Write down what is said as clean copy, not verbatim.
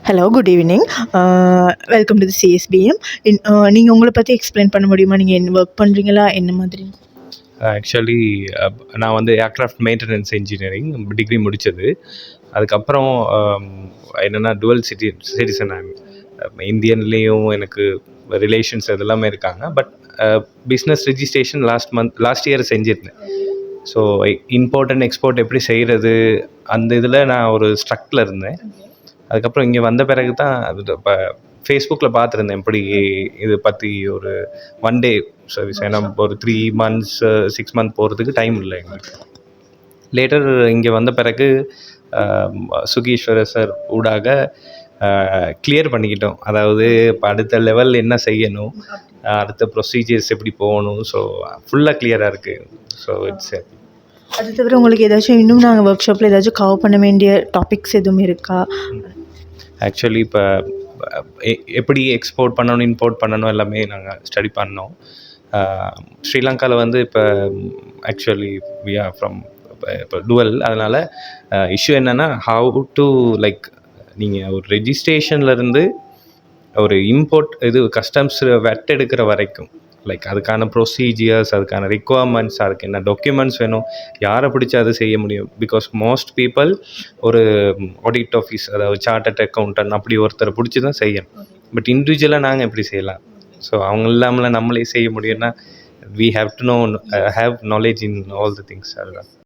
Hello, good evening. Welcome to the CSPM. நீங்கள் உங்களை பற்றி எக்ஸ்பிளைன் பண்ண முடியுமா? நீங்கள் என்ன ஒர்க் பண்ணுறீங்களா, என்ன மாதிரி? ஆக்சுவலி நான் வந்து ஏர்க்ராஃப்ட் மெயின்டெனன்ஸ் இன்ஜினியரிங் டிகிரி முடித்தது. அதுக்கப்புறம் என்னென்னா டுவல் சிட்டிசன். இந்தியன்லேயும் எனக்கு ரிலேஷன்ஸ் அதெல்லாமே இருக்காங்க. But business registration last year செஞ்சுருந்தேன். ஸோ இம்போர்ட் அண்ட் எக்ஸ்போர்ட் எப்படி செய்கிறது அந்த இதில் நான் ஒரு ஸ்ட்ரக்டில் இருந்தேன். அதுக்கப்புறம் இங்கே வந்த பிறகு தான் அது இப்போ ஃபேஸ்புக்கில் பார்த்துருந்தேன் எப்படி இது பற்றி ஒரு ஒன் டே சர்வீஸ். ஏன்னா ஒரு 3 months 6 month போகிறதுக்கு டைம் இல்லை எங்களுக்கு. லேட்டர் இங்கே வந்த பிறகு சுகீஸ்வர சார் ஊடாக கிளியர் பண்ணிக்கிட்டோம். அதாவது இப்போ அடுத்த லெவல் என்ன செய்யணும், அடுத்த ப்ரொசீஜர்ஸ் எப்படி போகணும். ஸோ ஃபுல்லாக கிளியராக இருக்குது. ஸோ இட்ஸ் அது தவிர உங்களுக்கு ஏதாச்சும் இன்னும் நாங்கள் ஒர்க் ஷாப்பில் ஏதாச்சும் கவர் பண்ண வேண்டிய டாபிக்ஸ் எதுவும் இருக்கா? ஆக்சுவலி இப்போ எப்படி எக்ஸ்போர்ட் பண்ணணும், இம்போர்ட் பண்ணணும் எல்லாமே நாங்கள் ஸ்டடி பண்ணோம். ஸ்ரீலங்காவில் வந்து இப்போ ஆக்சுவலி வி ஆர் ஃப்ரம் இப்போ டுவல். அதனால் இஷ்யூ என்னென்னா ஹவு டு லைக் நீங்கள் ஒரு ரெஜிஸ்ட்ரேஷன்லேருந்து ஒரு இம்போர்ட் இது கஸ்டம்ஸ் வெட் எடுக்கிற வரைக்கும் லைக் அதுக்கான ப்ரொசீஜர்ஸ், அதுக்கான ரிக்குவயர்மெண்ட்ஸ், அதுக்கு என்ன டாக்குமெண்ட்ஸ் வேணும், யாரை பிடிச்சி அதை செய்ய முடியும். பிகாஸ் மோஸ்ட் பீப்புள் ஒரு ஆடிட் ஆஃபீஸ், அதாவது சார்ட்டர்ட் அக்கௌண்டன்ட் அப்படி ஒருத்தரை பிடிச்சி தான் செய்யணும். பட் இண்டிவிஜுவலாக நாங்கள் எப்படி செய்யலாம்? ஸோ அவங்க இல்லாமல் நம்மளே செய்ய முடியும்னா we have to know have knowledge in all the things. அதுதான்.